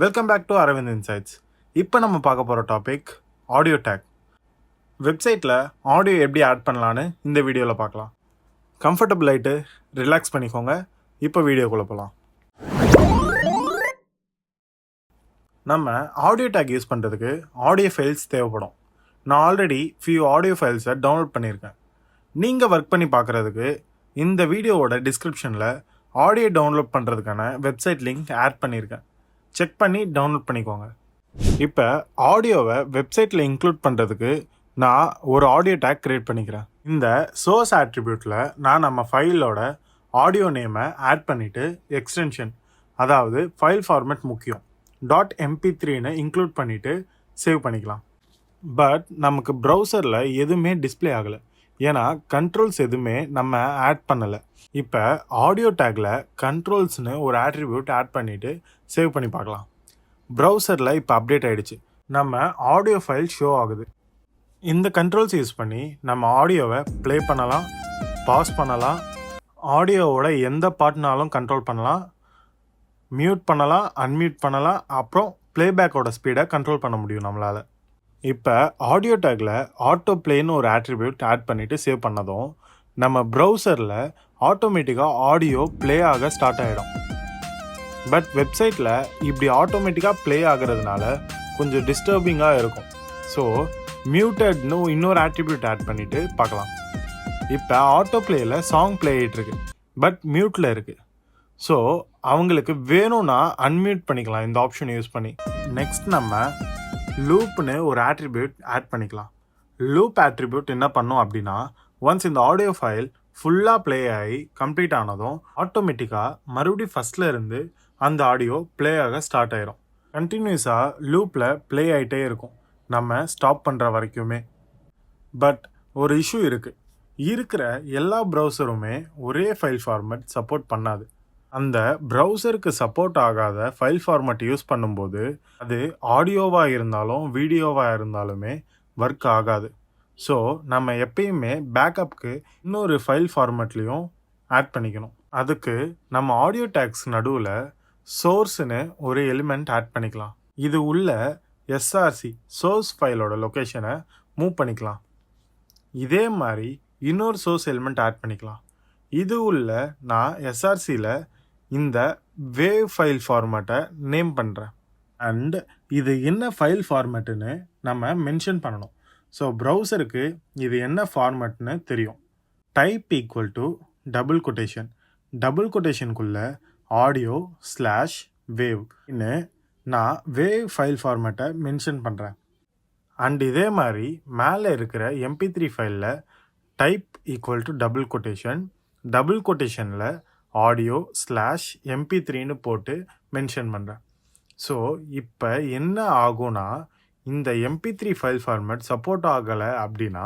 Welcome back to Arvind insights. இப்போ நம்ம பார்க்க போகிற டாபிக் ஆடியோ டேக். வெப்சைட்டில் ஆடியோ எப்படி ஆட் பண்ணலான்னு இந்த வீடியோவில் பார்க்கலாம். கம்ஃபர்டபுள் ஆகிட்டு ரிலாக்ஸ் பண்ணிக்கோங்க. இப்போ வீடியோக்குள்ளே போகலாம். நம்ம ஆடியோ டேக் யூஸ் பண்ணுறதுக்கு ஆடியோ ஃபைல்ஸ் தேவைப்படும். நான் ஆல்ரெடி ஆடியோ ஃபைல்ஸை டவுன்லோட் பண்ணியிருக்கேன். நீங்கள் ஒர்க் பண்ணி பார்க்குறதுக்கு இந்த வீடியோவோட டிஸ்கிரிப்ஷனில் ஆடியோ டவுன்லோட் பண்ணுறதுக்கான வெப்சைட் லிங்க் ஆட் பண்ணியிருக்கேன். செக் பண்ணி டவுன்லோட் பண்ணிக்கோங்க. இப்போ ஆடியோவை வெப்சைட்டில் இன்க்ளூட் பண்ணுறதுக்கு நான் ஒரு ஆடியோ டேக் க்ரியேட் பண்ணிக்கிறேன். இந்த சோர்ஸ் ஆட்ரிபியூட்டில் நான் நம்ம ஃபைலோட ஆடியோ நேமை ஆட் பண்ணிவிட்டு எக்ஸ்டென்ஷன், அதாவது ஃபைல் ஃபார்மேட் முக்கியம், .mp3ன்னு இன்க்ளூட் பண்ணிவிட்டு சேவ் பண்ணிக்கலாம். பட் நமக்கு ப்ரௌசரில் எதுவுமே டிஸ்பிளே ஆகலை, ஏன்னா கண்ட்ரோல்ஸ் எதுவுமே நம்ம ஆட் பண்ணலை. இப்போ ஆடியோ டேக்கில் கண்ட்ரோல்ஸ்னு ஒரு ஆட்ரிபியூட் ஆட் பண்ணிவிட்டு சேவ் பண்ணி பார்க்கலாம். ப்ரௌசரில் இப்போ அப்டேட் ஆகிடுச்சு. நம்ம ஆடியோ ஃபைல் ஷோ ஆகுது. இந்த கண்ட்ரோல்ஸ் யூஸ் பண்ணி நம்ம ஆடியோவை ப்ளே பண்ணலாம், பாஸ் பண்ணலாம், ஆடியோவோட எந்த பார்ட்னாலும் கண்ட்ரோல் பண்ணலாம், மியூட் பண்ணலாம், அன்மியூட் பண்ணலாம், அப்புறம் ப்ளேபேக்கோட ஸ்பீடை கண்ட்ரோல் பண்ண முடியும் நம்மளால். இப்போ ஆடியோ டேக்கில் ஆட்டோ ப்ளேன்னு ஒரு ஆட்ரிபியூட் ஆட் பண்ணிவிட்டு சேவ் பண்ணதும் நம்ம ப்ரௌசரில் ஆட்டோமேட்டிக்காக ஆடியோ ப்ளே ஆக ஸ்டார்ட் ஆகிடும். பட் வெப்சைட்டில் இப்படி ஆட்டோமேட்டிக்காக ப்ளே ஆகிறதுனால கொஞ்சம் டிஸ்டர்பிங்காக இருக்கும். ஸோ மியூட்டட்னு இன்னொரு ஆட்ரிபியூட் ஆட் பண்ணிவிட்டு பார்க்கலாம். இப்போ ஆட்டோ ப்ளேயில் சாங் ப்ளே ஆகிட்டுருக்கு, பட் மியூட்டில் இருக்குது. ஸோ அவங்களுக்கு வேணும்னா அன்மியூட் பண்ணிக்கலாம் இந்த ஆப்ஷன் யூஸ் பண்ணி. நெக்ஸ்ட் நம்ம லூப்னு ஒரு ஆட்ரிபியூட் ஆட் பண்ணிக்கலாம். லூப் ஆட்ரிபியூட் என்ன பண்ணும் அப்படின்னா, ஒன்ஸ் இந்த ஆடியோ ஃபைல் ஃபுல்லாக ப்ளே ஆகி கம்ப்ளீட் ஆனதும் ஆட்டோமேட்டிக்காக மறுபடியும் ஃபஸ்ட்டில் இருந்து அந்த ஆடியோ ப்ளே ஆக ஸ்டார்ட் ஆகிடும். கண்டினியூஸாக லூப்பில் ப்ளே ஆகிட்டே இருக்கும் நம்ம ஸ்டாப் பண்ணுற வரைக்குமே. பட் ஒரு இஷ்யூ இருக்குது. இருக்கிற எல்லா ப்ரௌசருமே ஒரே ஃபைல் ஃபார்மேட் சப்போர்ட் பண்ணாது. அந்த ப்ரௌசருக்கு சப்போர்ட் ஆகாத ஃபைல் ஃபார்மேட் யூஸ் பண்ணும்போது அது ஆடியோவாக இருந்தாலும் வீடியோவாக இருந்தாலுமே ஒர்க் ஆகாது. ஸோ நம்ம எப்பயுமே பேக்கப்புக்கு இன்னொரு ஃபைல் ஃபார்மேட்லேயும் ஆட் பண்ணிக்கணும். அதுக்கு நம்ம ஆடியோ டேக்ஸ் நடுவில் சோர்ஸ்னு ஒரு எலிமெண்ட் ஆட் பண்ணிக்கலாம். இது உள்ள எஸ்ஆர்சி சோர்ஸ் ஃபைலோட லொக்கேஷனை மூவ் பண்ணிக்கலாம். இதே மாதிரி இன்னொரு சோர்ஸ் எலிமெண்ட் ஆட் பண்ணிக்கலாம். இது உள்ள நான் எஸ்ஆர்சியில் இந்த வேவ் ஃபைல் ஃபார்மேட்டை நேம் பண்ணுறேன். அண்ட் இது என்ன ஃபைல் ஃபார்மேட்டுன்னு நம்ம மென்ஷன் பண்ணணும். ஸோ ப்ரௌசருக்கு இது என்ன ஃபார்மேட்னு தெரியும். Type equal to double quotation, double கொட்டேஷனுக்குள்ளே ஆடியோ /வேவ்னு நான் வேவ் ஃபைல் ஃபார்மேட்டை மென்ஷன் பண்ணுறேன். அண்ட் இதே மாதிரி மேலே இருக்கிற MP3 ஃபைலில் type equal to double quotation, double கொட்டேஷனில் ஆடியோ /MP3ன்னு போட்டு மென்ஷன் பண்ணுறேன். ஸோ இப்போ என்ன ஆகும்னா, இந்த MP3 ஃபைல் ஃபார்மேட் சப்போர்ட் ஆகலை அப்படின்னா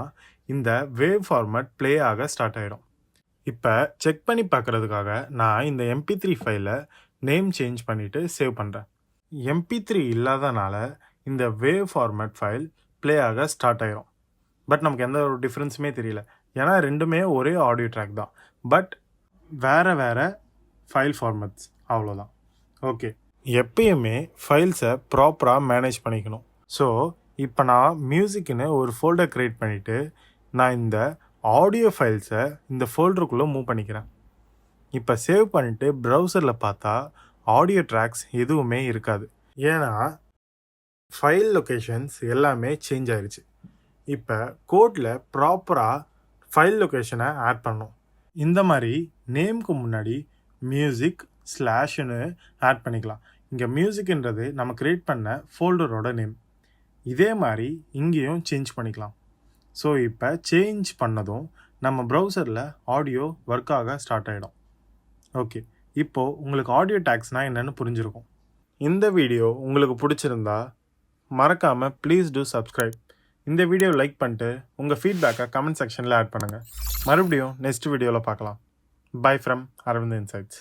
இந்த வேவ் ஃபார்மேட் ப்ளே ஆக ஸ்டார்ட் ஆகிடும். இப்போ செக் பண்ணி பார்க்குறதுக்காக நான் இந்த MP3 ஃபைலை நேம் சேஞ்ச் பண்ணிவிட்டு சேவ் பண்ணுறேன். MP3 இல்லாதனால இந்த வேவ் ஃபார்மேட் ஃபைல் ப்ளே ஆக ஸ்டார்ட் ஆகிடும். பட் நமக்கு எந்த ஒரு டிஃப்ரென்ஸுமே தெரியல, ஏன்னா ரெண்டுமே ஒரே ஆடியோ ட்ராக் தான், பட் வேறு வேறு ஃபைல் ஃபார்மேட்ஸ், அவ்வளோதான். ஓகே, எப்பயுமே ஃபைல்ஸை ப்ராப்பராக மேனேஜ் பண்ணிக்கணும். ஸோ இப்போ நான் மியூசிக்னு ஒரு ஃபோல்டர் க்ரியேட் பண்ணிவிட்டு நான் இந்த ஆடியோ ஃபைல்ஸை இந்த ஃபோல்டருக்குள்ளே மூவ் பண்ணிக்கிறேன். இப்போ சேவ் பண்ணிவிட்டு ப்ரௌசரில் பார்த்தா ஆடியோ ட்ராக்ஸ் எதுவுமே இருக்காது, ஏன்னா ஃபைல் லொக்கேஷன்ஸ் எல்லாமே சேஞ்ச் ஆயிடுச்சு. இப்போ கோடில் ப்ராப்பராக ஃபைல் லொக்கேஷனை ஆட் பண்ணணும். இந்த மாதிரி நேமுக்கு முன்னாடி மியூசிக் /ன்னு ஆட் பண்ணிக்கலாம். இங்கே மியூசிக்ன்றது நம்ம க்ரியேட் பண்ண ஃபோல்டரோட நேம். இதே மாதிரி இங்கேயும் சேஞ்ச் பண்ணிக்கலாம். ஸோ இப்போ சேஞ்ச் பண்ணதும் நம்ம ப்ரௌசரில் ஆடியோ ஒர்க் ஆக ஸ்டார்ட் ஆகிடும். ஓகே, இப்போது உங்களுக்கு ஆடியோ டேக்ஸ்னால் என்னென்னு புரிஞ்சிருக்கும். இந்த வீடியோ உங்களுக்கு பிடிச்சிருந்தா மறக்காமல் ப்ளீஸ் டூ சப்ஸ்கிரைப். இந்த வீடியோ லைக் பண்ணிட்டு உங்கள் ஃபீட்பேக்கை கமெண்ட் செக்ஷனில் ஆட் பண்ணுங்கள். மறுபடியும் நெக்ஸ்ட் வீடியோவில் பார்க்கலாம். Bye from Arvind insights.